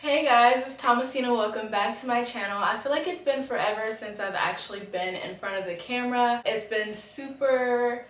Hey guys, it's Thomasina. Welcome back to my channel. I feel like it's been forever since I've actually been in front of the camera. It's been a super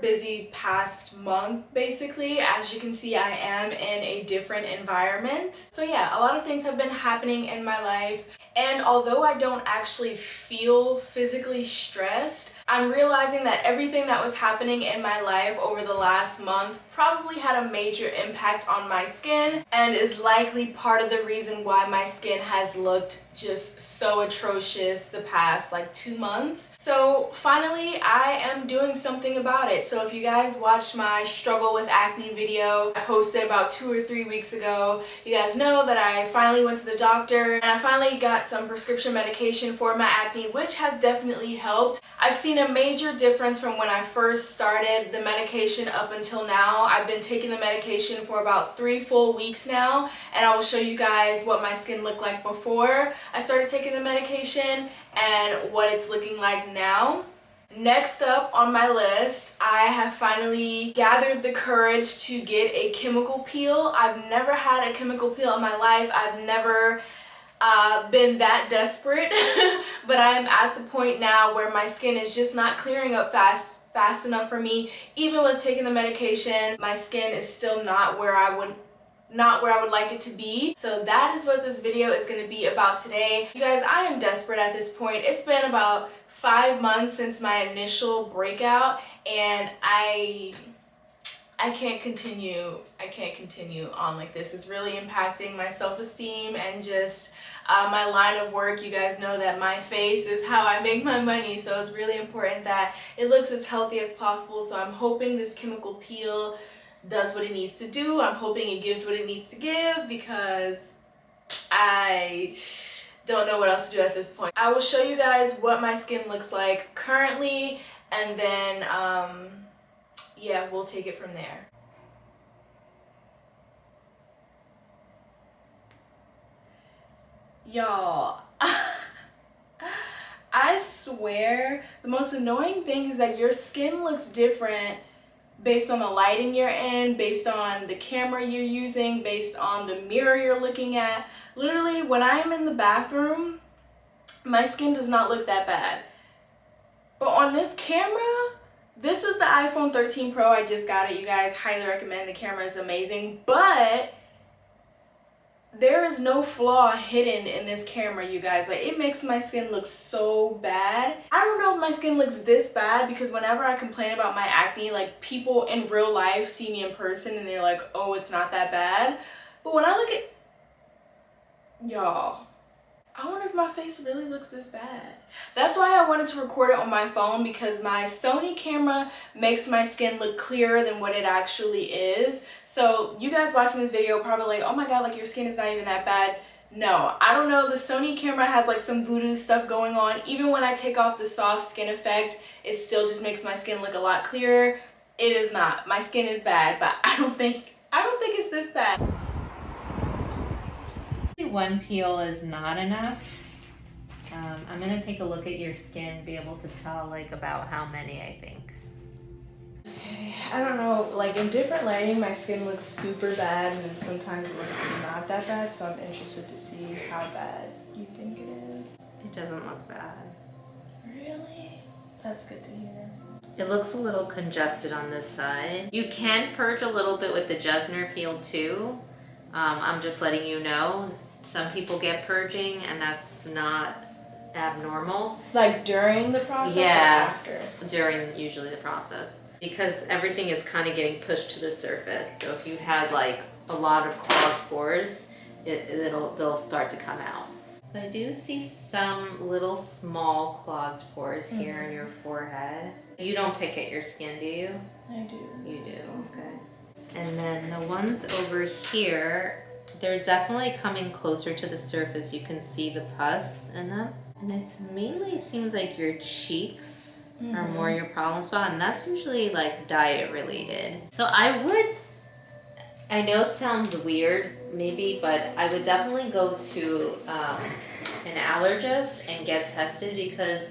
busy past month, basically. As you can see, I am in a different environment. So yeah, a lot of things have been happening in my life. And although I don't actually feel physically stressed, I'm realizing that everything that was happening in my life over the last month probably had a major impact on my skin and is likely part of the reason why my skin has looked just so atrocious the past like 2 months. So finally I am doing something about it. So if you guys watched my struggle with acne video I posted about 2 or 3 weeks ago, you guys know that I finally went to the doctor and I finally got some prescription medication for my acne, which has definitely helped. I've seen a major difference from when I first started the medication up until now. I've been taking the medication for about 3 full weeks now, and I will show you guys what my skin looked like before I started taking the medication and what it's looking like now. Next up on my list, I have finally gathered the courage to get a chemical peel. I've never had a chemical peel in my life. I've never been that desperate, but I'm at the point now where my skin is just not clearing up fast enough for me. Even with taking the medication, my skin is still not where I would like it to be. So that is what this video is going to be about today. You guys, I am desperate at this point. It's been about 5 months since my initial breakout, and I can't continue on like this. It's really impacting my self-esteem and just my line of work. You guys know that my face is how I make my money, so it's really important that it looks as healthy as possible. So I'm hoping this chemical peel does what it needs to do. I'm hoping it gives what it needs to give, because I don't know what else to do at this point. I will show you guys what my skin looks like currently, and then yeah, we'll take it from there. Y'all, I swear the most annoying thing is that your skin looks different based on the lighting you're in, based on the camera you're using, based on the mirror you're looking at. Literally, when I am in the bathroom, my skin does not look that bad. But on this camera, this is the iPhone 13 Pro. I just got it, you guys. Highly recommend. The camera is amazing. But there is no flaw hidden in this camera, you guys. Like, it makes my skin look so bad. I don't know if my skin looks this bad, because whenever I complain about my acne, like, people in real life see me in person and they're like, oh, it's not that bad. But when I look at y'all, I wonder if my face really looks this bad. That's why I wanted to record it on my phone, because my Sony camera makes my skin look clearer than what it actually is. So you guys watching this video are probably like, oh my god, like, your skin is not even that bad. No, I don't know. The Sony camera has like some voodoo stuff going on. Even when I take off the soft skin effect, it still just makes my skin look a lot clearer. It is not. My skin is bad, but I don't think it's this bad. One peel is not enough. I'm gonna take a look at your skin, be able to tell like about how many I think. Okay, I don't know, like in different lighting my skin looks super bad and sometimes it looks not that bad, so I'm interested to see how bad you think it is. It doesn't look bad. Really? That's good to hear. It looks a little congested on this side. You can purge a little bit with the Jessner peel too. I'm just letting you know. Some people get purging and that's not abnormal. Like during the process, yeah, or after? During usually the process. Because everything is kind of getting pushed to the surface. So if you had like a lot of clogged pores, they'll start to come out. So I do see some little small clogged pores here in your forehead. You don't pick at your skin, do you? I do. You do, okay. And then the ones over here, they're definitely coming closer to the surface. You can see the pus in them. And it's mainly seems like your cheeks are more your problem spot, and that's usually like diet related. So I know it sounds weird maybe, but I would definitely go to an allergist and get tested, because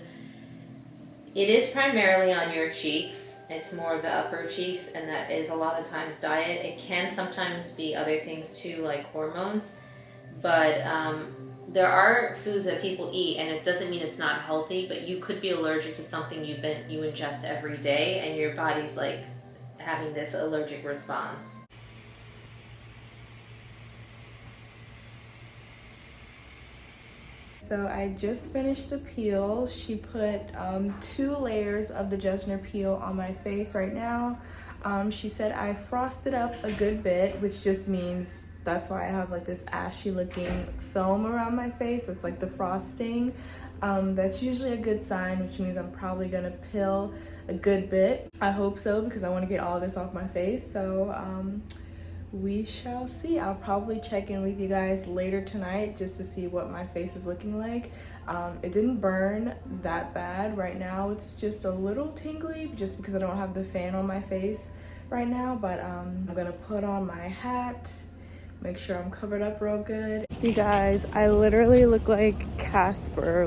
it is primarily on your cheeks it's more of the upper cheeks, and that is a lot of times diet. It can sometimes be other things too, like hormones, but there are foods that people eat, and it doesn't mean it's not healthy, but you could be allergic to something you ingest every day, and your body's like having this allergic response. So I just finished the peel. She put 2 layers of the Jessner peel on my face right now. She said I frosted up a good bit, which just means that's why I have like this ashy looking film around my face. That's like the frosting. That's usually a good sign, which means I'm probably gonna peel a good bit. I hope so, because I want to get all of this off my face. So we shall see. I'll probably check in with you guys later tonight just to see what my face is looking like. It didn't burn that bad. Right now it's just a little tingly just because I don't have the fan on my face right now, but I'm gonna put on my hat, make sure I'm covered up real good. You guys, I literally look like Casper,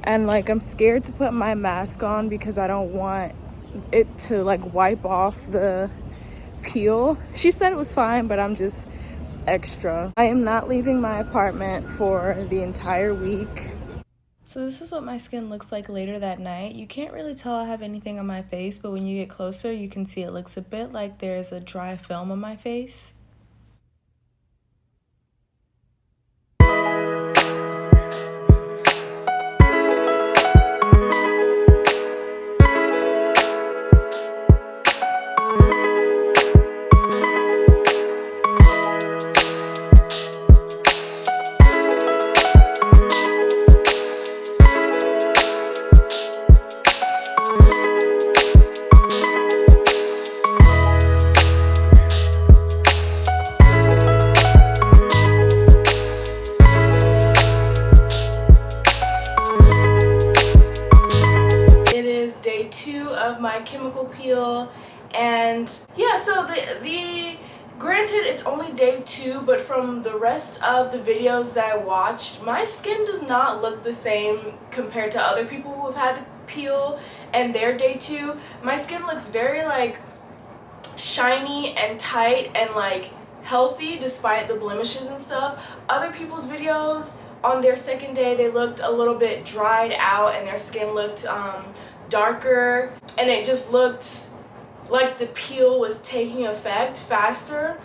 and I'm scared to put my mask on because I don't want it to wipe off the peel. She said it was fine, but I'm just extra. I am not leaving my apartment for the entire week. So this is what my skin looks like later that night. You can't really tell I have anything on my face, but when you get closer, you can see it looks a bit like there's a dry film on my face. Of my chemical peel, and yeah, so the granted it's only day 2, but from the rest of the videos that I watched, my skin does not look the same compared to other people who have had the peel and their day 2. My skin looks very shiny and tight and healthy despite the blemishes and stuff. Other people's videos on their second day, they looked a little bit dried out and their skin looked darker, and it just looked like the peel was taking effect faster.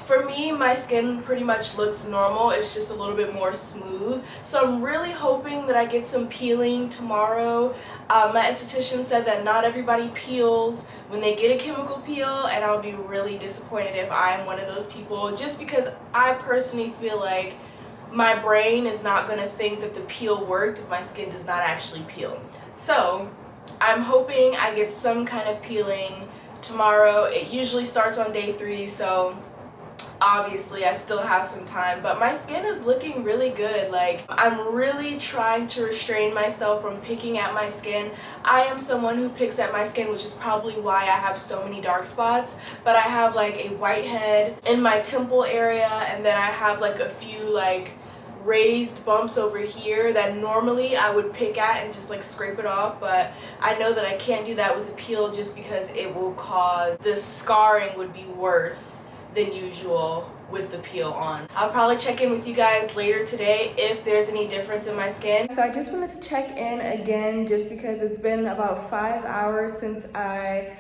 For me, my skin pretty much looks normal. It's just a little bit more smooth. So I'm really hoping that I get some peeling tomorrow. My esthetician said that not everybody peels when they get a chemical peel, and I'll be really disappointed if I'm one of those people, just because I personally feel like my brain is not going to think that the peel worked if my skin does not actually peel. So I'm hoping I get some kind of peeling tomorrow. It usually starts on day 3, so obviously I still have some time, but my skin is looking really good. I'm really trying to restrain myself from picking at my skin. I am someone who picks at my skin, which is probably why I have so many dark spots, but I have a whitehead in my temple area, and then I have a few raised bumps over here that normally I would pick at and just scrape it off, but I know that I can't do that with a peel just because it will cause the scarring would be worse than usual with the peel on. I'll probably check in with you guys later today if there's any difference in my skin. So I just wanted to check in again just because it's been about 5 hours since I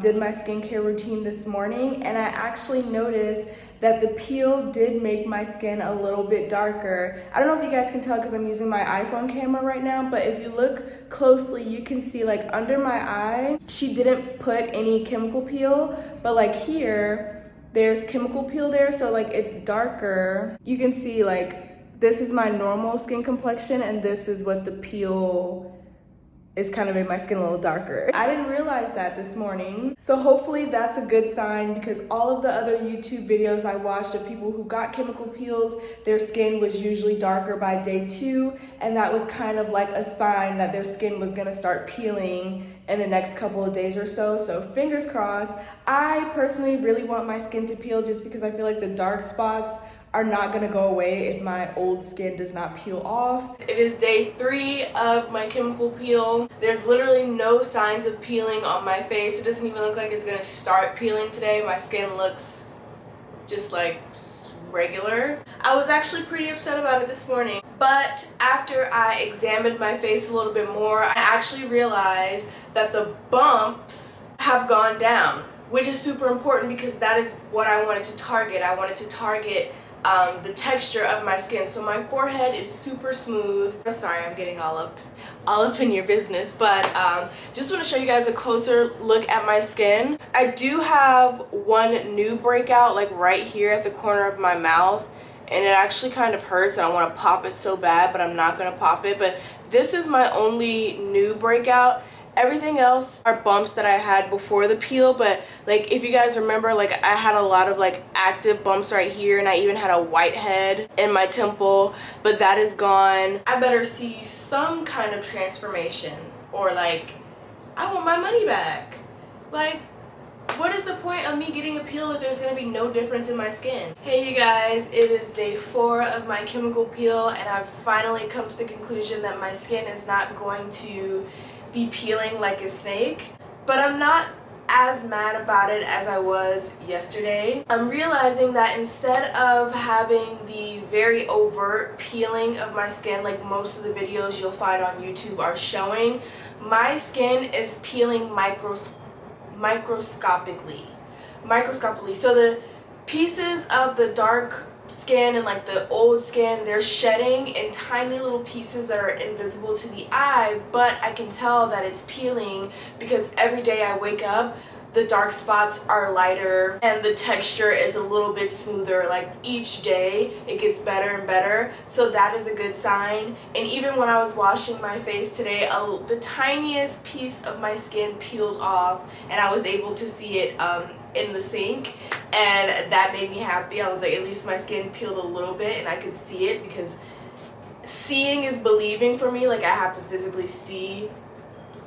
did my skincare routine this morning, and I actually noticed that the peel did make my skin a little bit darker. I don't know if you guys can tell because I'm using my iPhone camera right now, but if you look closely, you can see under my eye, she didn't put any chemical peel, but here, there's chemical peel there, so it's darker. You can see this is my normal skin complexion, and this is what the peel is kind of made my skin a little darker. I didn't realize that this morning. So hopefully that's a good sign, because all of the other YouTube videos I watched of people who got chemical peels, their skin was usually darker by day 2, and that was kind of a sign that their skin was gonna start peeling in the next couple of days or so. So fingers crossed. I personally really want my skin to peel just because I feel like the dark spots are not gonna go away if my old skin does not peel off. It is day 3 of my chemical peel. There's literally no signs of peeling on my face. It doesn't even look like it's gonna start peeling today. My skin looks just like regular. I was actually pretty upset about it this morning, but after I examined my face a little bit more, I actually realized that the bumps have gone down, which is super important because that is what I wanted to target. I wanted to target the texture of my skin. So my forehead is super smooth. Sorry, I'm getting all up in your business, but just want to show you guys a closer look at my skin. I do have one new breakout like right here at the corner of my mouth, and it actually kind of hurts and I want to pop it so bad, but I'm not going to pop it. But this is my only new breakout. Everything else are bumps that I had before the peel, but like if you guys remember, like I had a lot of like active bumps right here, and I even had a whitehead in my temple, but that is gone. I better see some kind of transformation, or like I want my money back. Like, what is the point of me getting a peel if there's gonna be no difference in my skin? Hey you guys, it is day 4 of my chemical peel, and I've finally come to the conclusion that my skin is not going to be peeling like a snake, but I'm not as mad about it as I was yesterday. I'm realizing that instead of having the very overt peeling of my skin like most of the videos you'll find on YouTube are showing, my skin is peeling microscopically. So the pieces of the dark skin and like the old skin, they're shedding in tiny little pieces that are invisible to the eye, but I can tell that it's peeling because every day I wake up, the dark spots are lighter and the texture is a little bit smoother. Like each day it gets better and better, so that is a good sign. And even when I was washing my face today, the tiniest piece of my skin peeled off and I was able to see it in the sink, and that made me happy. I was like, at least my skin peeled a little bit and I could see it, because seeing is believing for me. Like I have to physically see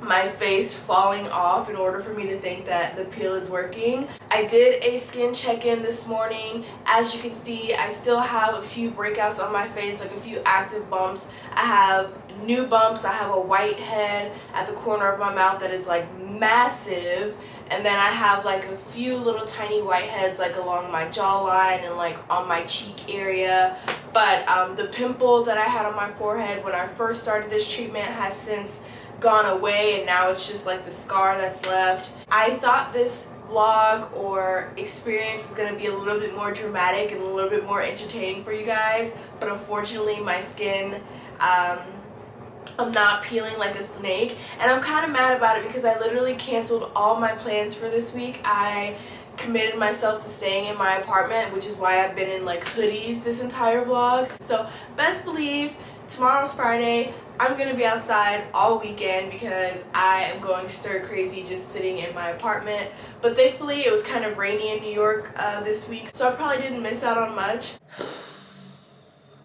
my face falling off in order for me to think that the peel is working. I did a skin check-in this morning. As you can see, I still have a few breakouts on my face, like a few active bumps. I have new bumps. I have a whitehead at the corner of my mouth that is like massive, and then I have like a few little tiny whiteheads like along my jawline and like on my cheek area. But the pimple that I had on my forehead when I first started this treatment has since gone away, and now it's just like the scar that's left. I thought this vlog or experience was going to be a little bit more dramatic and a little bit more entertaining for you guys, but unfortunately my skin, I'm not peeling like a snake, and I'm kind of mad about it because I literally canceled all my plans for this week. I committed myself to staying in my apartment, which is why I've been in like hoodies this entire vlog. So best believe tomorrow's Friday, I'm gonna be outside all weekend because I am going stir crazy just sitting in my apartment. But thankfully it was kind of rainy in New York this week, so I probably didn't miss out on much.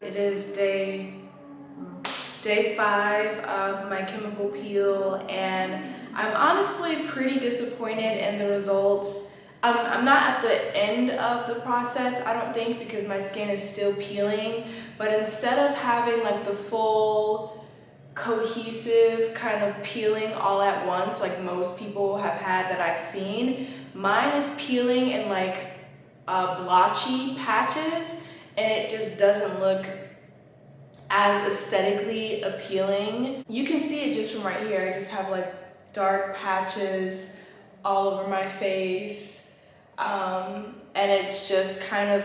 It is day 5 of my chemical peel, and I'm honestly pretty disappointed in the results. I'm not at the end of the process, I don't think, because my skin is still peeling, but instead of having like the full cohesive kind of peeling all at once like most people have had that I've seen, mine is peeling in like blotchy patches, and it just doesn't look as aesthetically appealing. You can see it just from right here. I just have like dark patches all over my face, and it's just kind of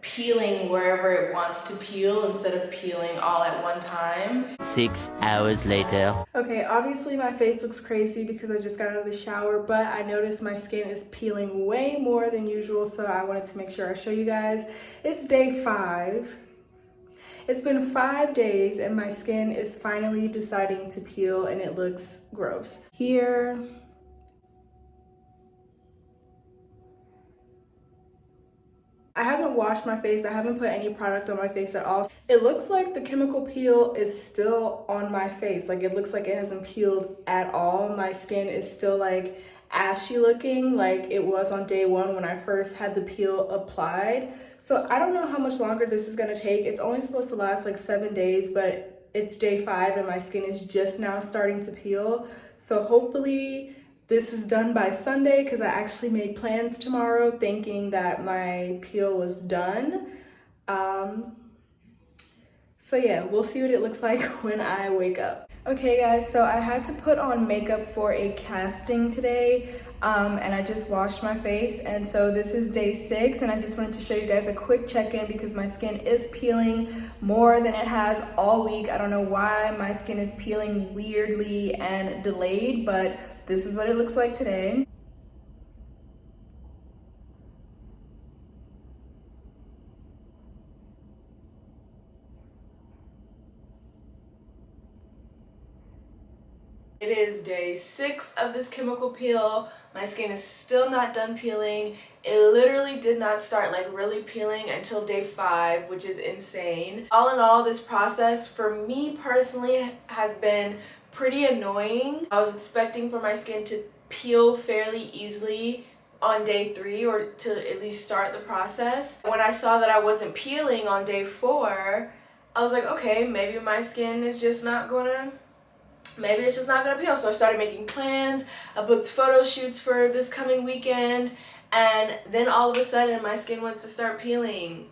peeling wherever it wants to peel instead of peeling all at one time. 6 hours later. Okay, obviously my face looks crazy because I just got out of the shower, but I noticed my skin is peeling way more than usual, so I wanted to make sure I show you guys. It's day 5. It's been 5 days and my skin is finally deciding to peel, and it looks gross. Here, I haven't washed my face. I haven't put any product on my face at all. It looks like the chemical peel is still on my face. Like, it looks like it hasn't peeled at all. My skin is still like ashy looking like it was on day one when I first had the peel applied. So I don't know how much longer this is gonna take. It's only supposed to last like 7 days, but it's day 5 and my skin is just now starting to peel. So hopefully this is done by Sunday, because I actually made plans tomorrow thinking that my peel was done. So yeah, we'll see what it looks like when I wake up. Okay guys, so I had to put on makeup for a casting today, and I just washed my face, and so this is day 6, and I just wanted to show you guys a quick check-in because my skin is peeling more than it has all week. I don't know why my skin is peeling weirdly and delayed, but this is what it looks like today. It is day 6 of this chemical peel. My skin is still not done peeling. It literally did not start like really peeling until day 5, which is insane. All in all, this process for me personally has been pretty annoying. I was expecting for my skin to peel fairly easily on day 3, or to at least start the process. When I saw that I wasn't peeling on day 4, I was like, okay, maybe my skin is just not gonna maybe it's just not gonna peel. So I started making plans. I booked photo shoots for this coming weekend, and then all of a sudden my skin wants to start peeling.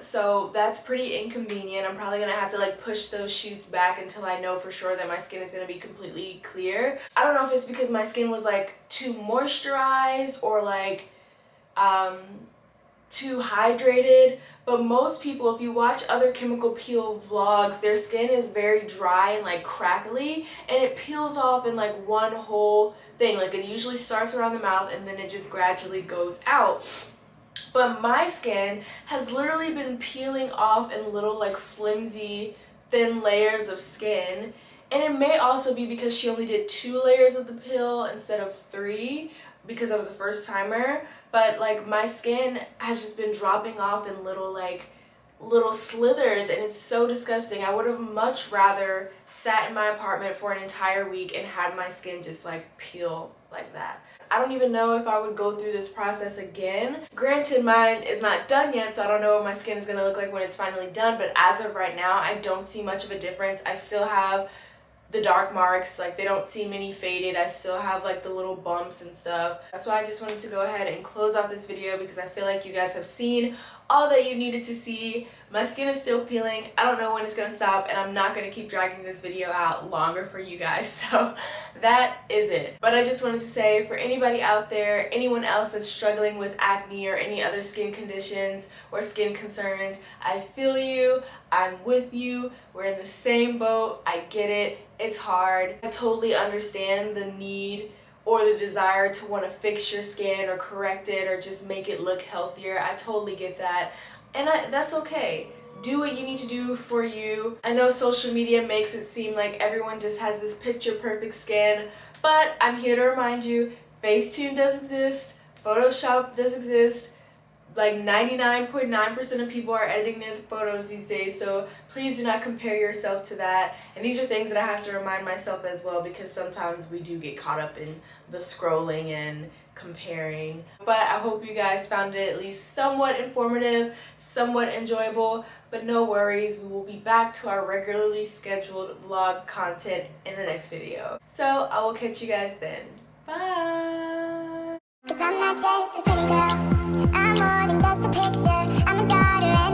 So that's pretty inconvenient. I'm probably gonna have to like push those shoots back until I know for sure that my skin is gonna be completely clear. I don't know if it's because my skin was like too moisturized or like too hydrated, but most people, if you watch other chemical peel vlogs, their skin is very dry and like crackly, and it peels off in like one whole thing. Like, it usually starts around the mouth and then it just gradually goes out. But my skin has literally been peeling off in little like flimsy thin layers of skin, and it may also be because she only did 2 layers of the peel instead of 3, because I was a first timer. But like, my skin has just been dropping off in little slithers, and it's so disgusting. I would have much rather sat in my apartment for an entire week and had my skin just like peel like that. I don't even know if I would go through this process again. Granted, mine is not done yet, so I don't know what my skin is gonna look like when it's finally done, but as of right now, I don't see much of a difference. I still have the dark marks, like they don't seem any faded. I still have like the little bumps and stuff. So I just wanted to go ahead and close out this video because I feel like you guys have seen all that you needed to see. My skin is still peeling. I don't know when it's gonna stop, and I'm not gonna keep dragging this video out longer for you guys, so that is it. But I just wanted to say, for anybody out there, anyone else that's struggling with acne or any other skin conditions or skin concerns, I feel you, I'm with you, we're in the same boat, I get it, it's hard. I totally understand the need or the desire to want to fix your skin or correct it or just make it look healthier. I totally get that, and that's okay. Do what you need to do for you. I know social media makes it seem like everyone just has this picture perfect skin, but I'm here to remind you, Facetune does exist, Photoshop does exist. Like 99.9% of people are editing their photos these days, so please do not compare yourself to that. And these are things that I have to remind myself as well, because sometimes we do get caught up in the scrolling and comparing. But I hope you guys found it at least somewhat informative, somewhat enjoyable, but no worries, we will be back to our regularly scheduled vlog content in the next video. So I will catch you guys then. Bye! 'Cause I'm not just a pretty girl.